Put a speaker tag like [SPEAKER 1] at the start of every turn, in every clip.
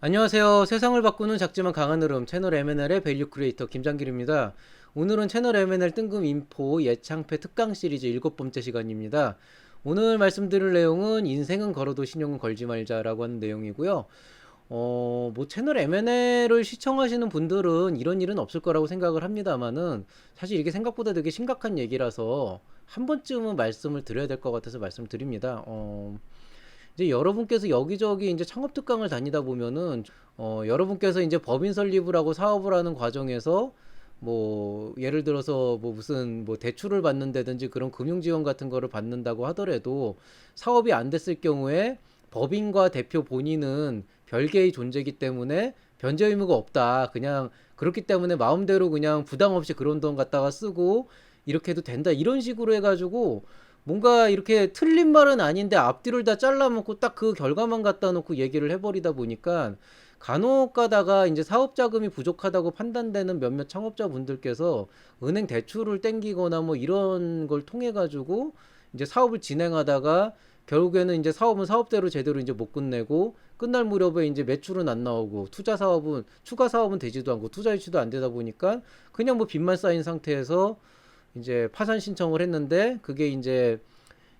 [SPEAKER 1] 안녕하세요. 세상을 바꾸는 작지만 강한 흐름 채널 M&L의 밸류 크리에이터 김장길입니다. 오늘은 채널 M&L 뜬금 인포 예창패 특강 시리즈 7번째 시간입니다. 오늘 말씀드릴 내용은 인생은 걸어도 신용은 걸지 말자라고 하는 내용이고요. 뭐 채널 M&L을 시청하시는 분들은 이런 일은 없을 거라고 생각을 합니다만은 사실 이게 생각보다 되게 심각한 얘기라서 한 번쯤은 말씀을 드려야 될 것 같아서 말씀드립니다. 이제 여러분께서 여기저기 이제 창업 특강을 다니다 보면은 여러분께서 이제 법인 설립을 하고 사업을 하는 과정에서 뭐 예를 들어서 뭐 무슨 뭐 대출을 받는다든지 그런 금융 지원 같은 거를 받는다고 하더라도 사업이 안 됐을 경우에 법인과 대표 본인은 별개의 존재이기 때문에 변제 의무가 없다. 그냥 그렇기 때문에 마음대로 그냥 부담 없이 그런 돈 갖다가 쓰고 이렇게 해도 된다. 이런 식으로 해가지고 뭔가 이렇게 틀린 말은 아닌데 앞뒤를 다 잘라먹고 딱 그 결과만 갖다 놓고 얘기를 해버리다 보니까 간혹 가다가 이제 사업 자금이 부족하다고 판단되는 몇몇 창업자분들께서 은행 대출을 땡기거나 뭐 이런 걸 통해 가지고 이제 사업을 진행하다가 결국에는 이제 사업은 사업대로 제대로 이제 못 끝내고 끝날 무렵에 이제 매출은 안 나오고 투자 사업은 추가 사업은 되지도 않고 투자 유치도 안 되다 보니까 그냥 뭐 빚만 쌓인 상태에서 이제 파산 신청을 했는데 그게 이제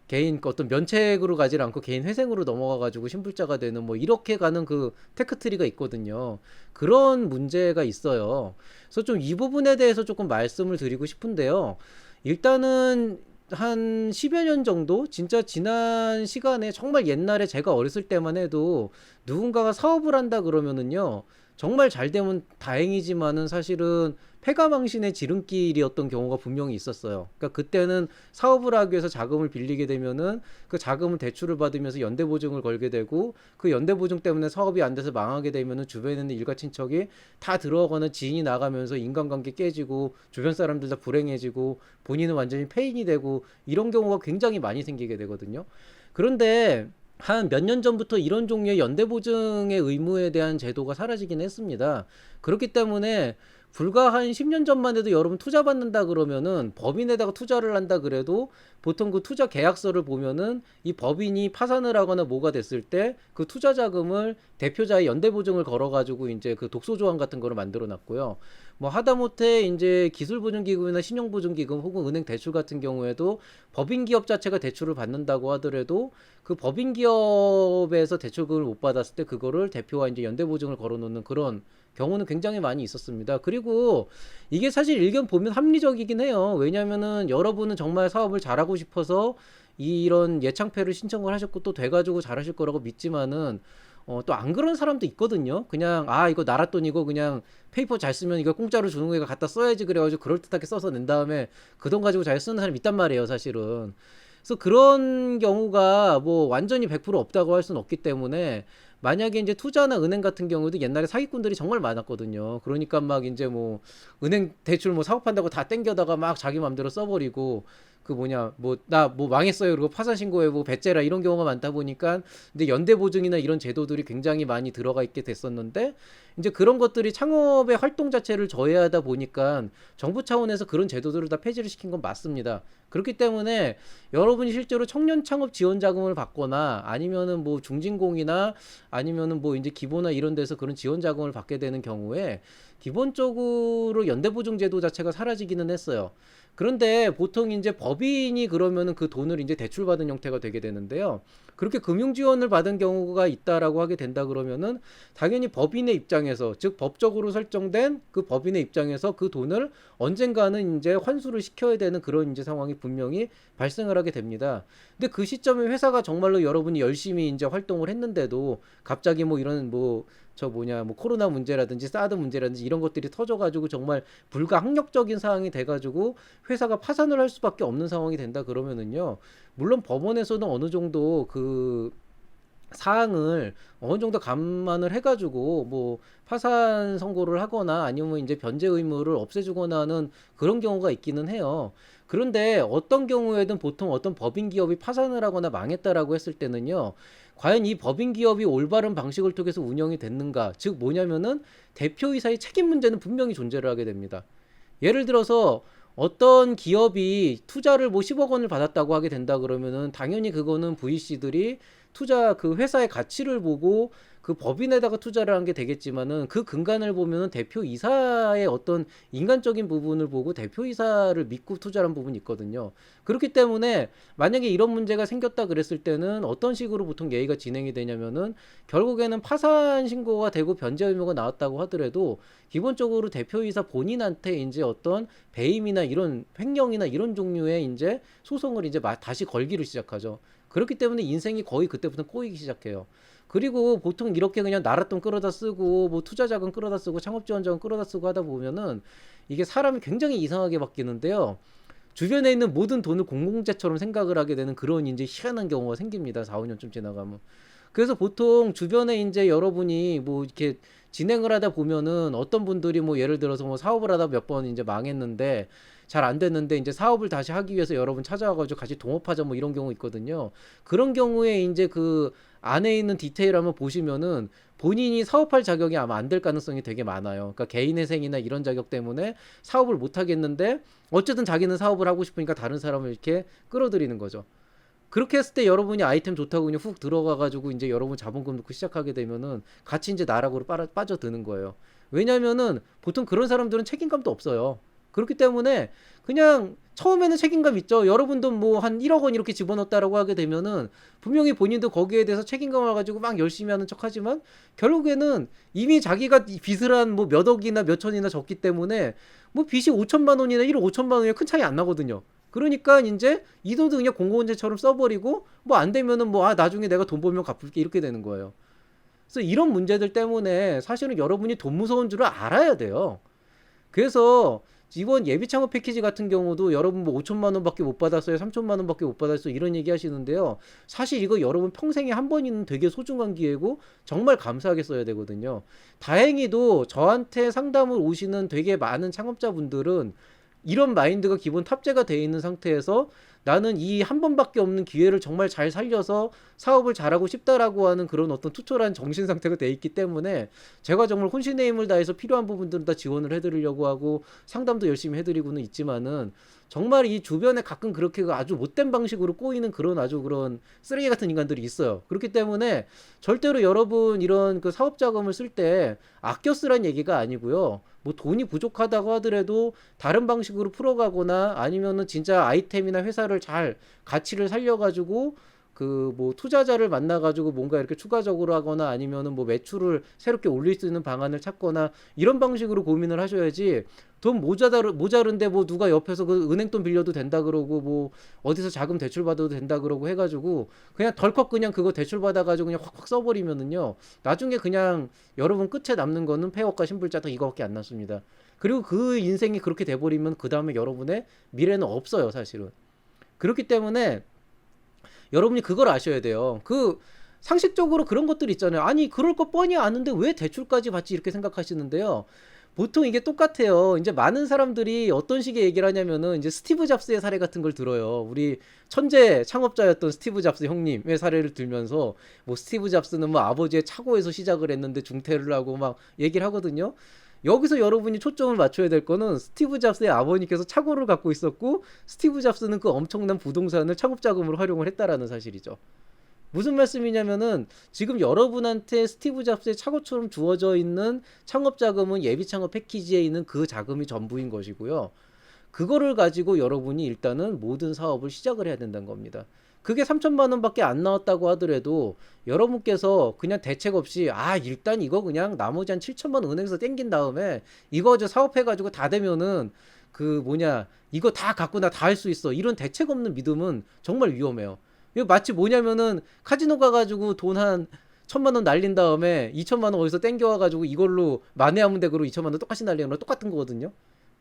[SPEAKER 1] 개인 어떤 면책으로 가지 않고 개인 회생으로 넘어가 가지고 신불자가 되는 뭐 이렇게 가는 그 테크트리가 있거든요. 그런 문제가 있어요. 그래서 좀 이 부분에 대해서 조금 말씀을 드리고 싶은데요. 일단은 한 10여 년 정도 진짜 지난 시간에 정말 옛날에 제가 어렸을 때만 해도 누군가가 사업을 한다 그러면은요. 정말 잘 되면 다행이지만은 사실은 패가망신의 지름길이었던 경우가 분명히 있었어요. 그러니까 그때는 사업을 하기 위해서 자금을 빌리게 되면은 그 자금을 대출을 받으면서 연대보증을 걸게 되고 그 연대보증 때문에 사업이 안 돼서 망하게 되면은 주변에 있는 일가 친척이 다 들어가거나 지인이 나가면서 인간관계 깨지고 주변 사람들 다 불행해지고 본인은 완전히 폐인이 되고 이런 경우가 굉장히 많이 생기게 되거든요. 그런데 한 몇 년 전부터 이런 종류의 연대보증의 의무에 대한 제도가 사라지긴 했습니다. 그렇기 때문에 불과 한 10년 전만 해도 여러분 투자 받는다 그러면은 법인에다가 투자를 한다 그래도 보통 그 투자 계약서를 보면은 이 법인이 파산을 하거나 뭐가 됐을 때 그 투자 자금을 대표자의 연대 보증을 걸어 가지고 이제 그 독소 조항 같은 거를 만들어 놨고요. 뭐 하다못해 이제 기술 보증 기금이나 신용 보증 기금 혹은 은행 대출 같은 경우에도 법인 기업 자체가 대출을 받는다고 하더라도 그 법인 기업에서 대출금을 못 받았을 때 그거를 대표와 이제 연대 보증을 걸어 놓는 그런 경우는 굉장히 많이 있었습니다. 그리고 이게 사실 일견 보면 합리적이긴 해요. 왜냐면은 여러분은 정말 사업을 잘하고 싶어서 이런 예창패를 신청을 하셨고 또 돼가지고 잘하실 거라고 믿지만은 또 안 그런 사람도 있거든요. 그냥 아 이거 나라 돈이고 그냥 페이퍼 잘 쓰면 이거 공짜로 주는 거니까 갖다 써야지 그래가지고 그럴듯하게 써서 낸 다음에 그 돈 가지고 잘 쓰는 사람이 있단 말이에요, 사실은. 그래서 그런 경우가 뭐 완전히 100% 없다고 할 수는 없기 때문에 만약에 이제 투자나 은행 같은 경우도 옛날에 사기꾼들이 정말 많았거든요. 그러니까 막 이제 뭐 은행 대출 뭐 사업한다고 다 땡겨다가 막 자기 맘대로 써버리고 그 뭐냐 뭐 나 뭐 망했어요 그리고 파산 신고해 뭐 배째라 이런 경우가 많다 보니까 근데 연대 보증이나 이런 제도들이 굉장히 많이 들어가 있게 됐었는데 이제 그런 것들이 창업의 활동 자체를 저해하다 보니까 정부 차원에서 그런 제도들을 다 폐지를 시킨 건 맞습니다. 그렇기 때문에 여러분이 실제로 청년 창업 지원 자금을 받거나 아니면은 뭐 중진공이나 아니면은 뭐 이제 기보나 이런 데서 그런 지원 자금을 받게 되는 경우에 기본적으로 연대보증제도 자체가 사라지기는 했어요. 그런데 보통 이제 법인이 그러면은 그 돈을 이제 대출받은 형태가 되게 되는데요. 그렇게 금융 지원을 받은 경우가 있다라고 하게 된다 그러면은 당연히 법인의 입장에서 즉 법적으로 설정된 그 법인의 입장에서 그 돈을 언젠가는 이제 환수를 시켜야 되는 그런 이제 상황이 분명히 발생을 하게 됩니다. 근데 그 시점에 회사가 정말로 여러분이 열심히 이제 활동을 했는데도 갑자기 뭐 이런 뭐 저 뭐냐 뭐 코로나 문제라든지 사드 문제라든지 이런 것들이 터져가지고 정말 불가항력적인 상황이 돼가지고 회사가 파산을 할 수밖에 없는 상황이 된다 그러면은요 물론 법원에서는 어느 정도 그 사항을 어느 정도 감안을 해가지고 뭐 파산 선고를 하거나 아니면 이제 변제 의무를 없애주거나 하는 그런 경우가 있기는 해요. 그런데 어떤 경우에든 보통 어떤 법인 기업이 파산을 하거나 망했다라고 했을 때는요. 과연 이 법인 기업이 올바른 방식을 통해서 운영이 됐는가? 즉 뭐냐면은 대표이사의 책임 문제는 분명히 존재를 하게 됩니다. 예를 들어서 어떤 기업이 투자를 뭐 10억 원을 받았다고 하게 된다 그러면은 당연히 그거는 VC들이 투자 그 회사의 가치를 보고 그 법인에다가 투자를 한 게 되겠지만은 그 근간을 보면은 대표이사의 어떤 인간적인 부분을 보고 대표이사를 믿고 투자를 한 부분이 있거든요. 그렇기 때문에 만약에 이런 문제가 생겼다 그랬을 때는 어떤 식으로 보통 예의가 진행이 되냐면은 결국에는 파산 신고가 되고 변제 의무가 나왔다고 하더라도 기본적으로 대표이사 본인한테 이제 어떤 배임이나 이런 횡령이나 이런 종류의 이제 소송을 이제 다시 걸기를 시작하죠. 그렇기 때문에 인생이 거의 그때부터 꼬이기 시작해요. 그리고 보통 이렇게 그냥 나랏돈 끌어다 쓰고 뭐 투자자금 끌어다 쓰고 창업지원자금 끌어다 쓰고 하다 보면은 이게 사람이 굉장히 이상하게 바뀌는데요. 주변에 있는 모든 돈을 공공재처럼 생각을 하게 되는 그런 이제 희한한 경우가 생깁니다. 4, 5년쯤 지나가면. 그래서 보통 주변에 이제 여러분이 뭐 이렇게 진행을 하다 보면은 어떤 분들이 뭐 예를 들어서 뭐 사업을 하다 몇 번 이제 망했는데 잘 안 됐는데 이제 사업을 다시 하기 위해서 여러분 찾아와가지고 같이 동업하자 뭐 이런 경우 있거든요. 그런 경우에 이제 그 안에 있는 디테일 한번 보시면은 본인이 사업할 자격이 아마 안 될 가능성이 되게 많아요. 그러니까 개인회생이나 이런 자격 때문에 사업을 못 하겠는데 어쨌든 자기는 사업을 하고 싶으니까 다른 사람을 이렇게 끌어들이는 거죠. 그렇게 했을 때 여러분이 아이템 좋다고 그냥 훅 들어가가지고 이제 여러분 자본금 넣고 시작하게 되면은 같이 이제 나락으로 빠져드는 거예요. 왜냐면은 보통 그런 사람들은 책임감도 없어요. 그렇기 때문에 그냥 처음에는 책임감 있죠. 여러분도 뭐 한 1억 원 이렇게 집어넣었다라고 하게 되면은 분명히 본인도 거기에 대해서 책임감을 가지고 막 열심히 하는 척 하지만 결국에는 이미 자기가 빚을 한 뭐 몇 억이나 몇 천이나 졌기 때문에 뭐 빚이 5천만 원이나 1억 5천만 원이나 큰 차이 안 나거든요. 그러니까 이제 이 돈도 그냥 공공재처럼 써버리고 뭐 안 되면은 뭐 나중에 내가 돈 벌면 갚을게 이렇게 되는 거예요. 그래서 이런 문제들 때문에 사실은 여러분이 돈 무서운 줄을 알아야 돼요. 그래서 이번 예비 창업 패키지 같은 경우도 여러분 뭐 5천만 원밖에 못 받았어요, 3천만 원밖에 못 받았어요 이런 얘기 하시는데요. 사실 이거 여러분 평생에 한 번 있는 되게 소중한 기회고 정말 감사하게 써야 되거든요. 다행히도 저한테 상담을 오시는 되게 많은 창업자분들은 이런 마인드가 기본 탑재가 되어 있는 상태에서 나는 이 한 번밖에 없는 기회를 정말 잘 살려서 사업을 잘하고 싶다라고 하는 그런 어떤 투철한 정신 상태가 되어 있기 때문에 제가 정말 혼신의 힘을 다해서 필요한 부분들은 다 지원을 해드리려고 하고 상담도 열심히 해드리고는 있지만은 정말 이 주변에 가끔 그렇게 아주 못된 방식으로 꼬이는 그런 아주 그런 쓰레기 같은 인간들이 있어요. 그렇기 때문에 절대로 여러분 이런 그 사업 자금을 쓸 때 아껴 쓰란 얘기가 아니고요. 뭐 돈이 부족하다고 하더라도 다른 방식으로 풀어가거나 아니면은 진짜 아이템이나 회사를 잘 가치를 살려가지고 그 뭐 투자자를 만나가지고 뭔가 이렇게 추가적으로 하거나 아니면은 뭐 매출을 새롭게 올릴 수 있는 방안을 찾거나 이런 방식으로 고민을 하셔야지 돈 모자른데 뭐 누가 옆에서 그 은행돈 빌려도 된다 그러고 뭐 어디서 자금 대출 받아도 된다 그러고 해가지고 그냥 덜컥 그냥 그거 대출 받아가지고 그냥 확확 써버리면은요 나중에 그냥 여러분 끝에 남는 거는 폐업과 신불자도 이거밖에 안 남습니다. 그리고 그 인생이 그렇게 돼버리면 그 다음에 여러분의 미래는 없어요 사실은. 그렇기 때문에 여러분이 그걸 아셔야 돼요. 그 상식적으로 그런 것들 있잖아요. 아니 그럴 거 뻔히 아는데 왜 대출까지 받지 이렇게 생각하시는데요. 보통 이게 똑같아요. 이제 많은 사람들이 어떤 식의 얘기를 하냐면은 이제 스티브 잡스의 사례 같은 걸 들어요. 우리 천재 창업자였던 스티브 잡스 형님의 사례를 들면서 뭐 스티브 잡스는 뭐 아버지의 차고에서 시작을 했는데 중퇴를 하고 막 얘기를 하거든요. 여기서 여러분이 초점을 맞춰야 될 거는 스티브 잡스의 아버님께서 차고를 갖고 있었고 스티브 잡스는 그 엄청난 부동산을 창업 자금으로 활용을 했다라는 사실이죠. 무슨 말씀이냐면은 지금 여러분한테 스티브 잡스의 차고처럼 주어져 있는 창업 자금은 예비 창업 패키지에 있는 그 자금이 전부인 것이고요. 그거를 가지고 여러분이 일단은 모든 사업을 시작을 해야 된다는 겁니다. 그게 3천만 원밖에 안 나왔다고 하더라도 여러분께서 그냥 대책 없이 일단 이거 그냥 나머지 한 7천만 원 은행에서 땡긴 다음에 이거 저 사업해가지고 다 되면은 그 뭐냐 이거 다 갖고 나 다 할 수 있어 이런 대책 없는 믿음은 정말 위험해요. 이거 마치 뭐냐면은 카지노 가가지고 돈 한 1천만 원 날린 다음에 2천만 원 어디서 땡겨와가지고 이걸로 만회하면 되고 2천만 원 똑같이 날리는 거랑 똑같은 거거든요.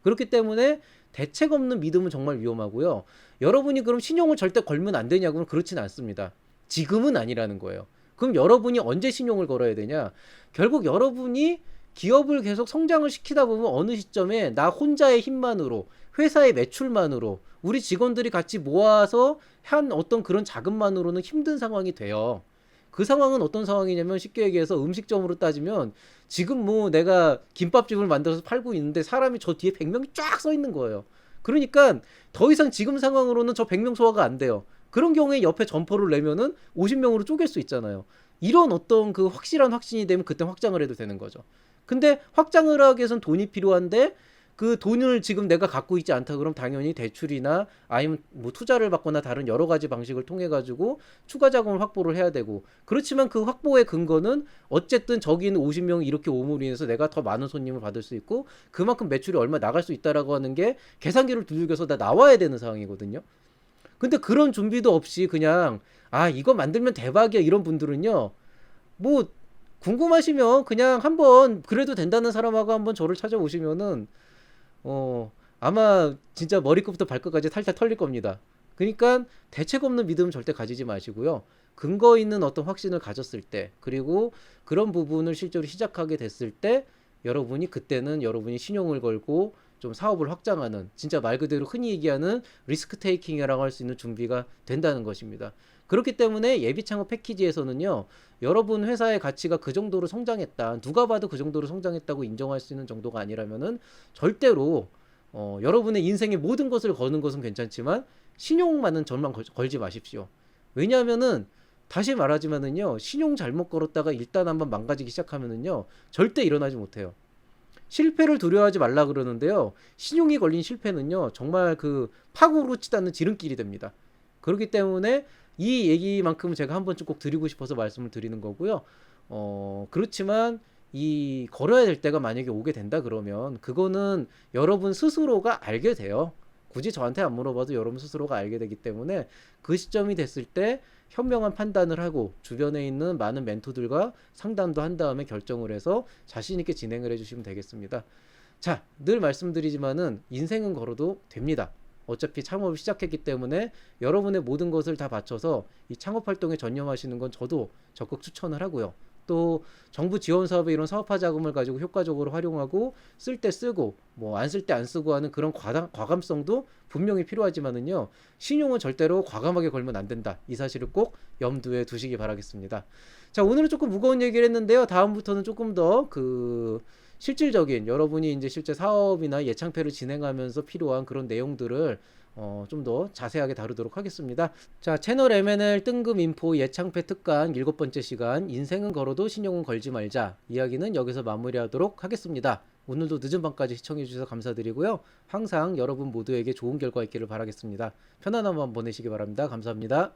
[SPEAKER 1] 그렇기 때문에 대책 없는 믿음은 정말 위험하고요. 여러분이 그럼 신용을 절대 걸면 안 되냐고는 그렇진 않습니다. 지금은 아니라는 거예요. 그럼 여러분이 언제 신용을 걸어야 되냐? 결국 여러분이 기업을 계속 성장을 시키다 보면 어느 시점에 나 혼자의 힘만으로 회사의 매출만으로 우리 직원들이 같이 모아서 한 어떤 그런 자금만으로는 힘든 상황이 돼요. 그 상황은 어떤 상황이냐면 쉽게 얘기해서 음식점으로 따지면 지금 뭐 내가 김밥집을 만들어서 팔고 있는데 사람이 저 뒤에 100명이 쫙 서 있는 거예요. 그러니까 더 이상 지금 상황으로는 저 100명 소화가 안 돼요. 그런 경우에 옆에 점퍼를 내면은 50명으로 쪼갤 수 있잖아요. 이런 어떤 그 확실한 확신이 되면 그때 확장을 해도 되는 거죠. 근데 확장을 하기 위해선 돈이 필요한데 그 돈을 지금 내가 갖고 있지 않다 그럼 당연히 대출이나 아니면 뭐 투자를 받거나 다른 여러 가지 방식을 통해 가지고 추가 자금을 확보를 해야 되고, 그렇지만 그 확보의 근거는 어쨌든 저기 있는 50명이 이렇게 오므로 인해서 내가 더 많은 손님을 받을 수 있고 그만큼 매출이 얼마 나갈 수 있다라고 하는 게 계산기를 두들겨서 다 나와야 되는 상황이거든요. 근데 그런 준비도 없이 그냥 아 이거 만들면 대박이야 이런 분들은요, 뭐 궁금하시면 그냥 한번 그래도 된다는 사람하고 한번 저를 찾아오시면은 아마 진짜 머리끝부터 발끝까지 탈탈 털릴 겁니다. 그러니까 대책 없는 믿음 절대 가지지 마시고요. 근거 있는 어떤 확신을 가졌을 때, 그리고 그런 부분을 실제로 시작하게 됐을 때 여러분이 그때는 여러분이 신용을 걸고 좀 사업을 확장하는, 진짜 말 그대로 흔히 얘기하는 리스크 테이킹이라고 할 수 있는 준비가 된다는 것입니다. 그렇기 때문에 예비 창업 패키지에서는요, 여러분 회사의 가치가 그 정도로 성장했다, 누가 봐도 그 정도로 성장했다고 인정할 수 있는 정도가 아니라면은 절대로 여러분의 인생의 모든 것을 거는 것은 괜찮지만 신용만은 절만 걸지 마십시오. 왜냐하면은 다시 말하지만은요, 신용 잘못 걸었다가 일단 한번 망가지기 시작하면은요 절대 일어나지 못해요. 실패를 두려워하지 말라 그러는데요, 신용이 걸린 실패는요 정말 그 파고로 치닫는 지름길이 됩니다. 그렇기 때문에 이 얘기만큼은 제가 한 번쯤 꼭 드리고 싶어서 말씀을 드리는 거고요. 그렇지만 이 걸어야 될 때가 만약에 오게 된다 그러면 그거는 여러분 스스로가 알게 돼요. 굳이 저한테 안 물어봐도 여러분 스스로가 알게 되기 때문에 그 시점이 됐을 때 현명한 판단을 하고 주변에 있는 많은 멘토들과 상담도 한 다음에 결정을 해서 자신 있게 진행을 해주시면 되겠습니다. 자, 늘 말씀드리지만은 인생은 걸어도 됩니다. 어차피 창업을 시작했기 때문에 여러분의 모든 것을 다 바쳐서 이 창업 활동에 전념하시는 건 저도 적극 추천을 하고요. 또 정부 지원 사업에 이런 사업화 자금을 가지고 효과적으로 활용하고 쓸 때 쓰고 뭐 안 쓸 때 안 쓰고 하는 그런 과감성도 분명히 필요하지만은요, 신용은 절대로 과감하게 걸면 안 된다, 이 사실을 꼭 염두에 두시기 바라겠습니다. 자, 오늘은 조금 무거운 얘기를 했는데요, 다음부터는 조금 더 그 실질적인 여러분이 이제 실제 사업이나 예창패를 진행하면서 필요한 그런 내용들을 좀 더 자세하게 다루도록 하겠습니다. 자, 채널 M&L 뜬금 인포 예창패 특강 7번째 시간, 인생은 걸어도 신용은 걸지 말자, 이야기는 여기서 마무리하도록 하겠습니다. 오늘도 늦은 밤까지 시청해 주셔서 감사드리고요. 항상 여러분 모두에게 좋은 결과 있기를 바라겠습니다. 편안한 밤 보내시기 바랍니다. 감사합니다.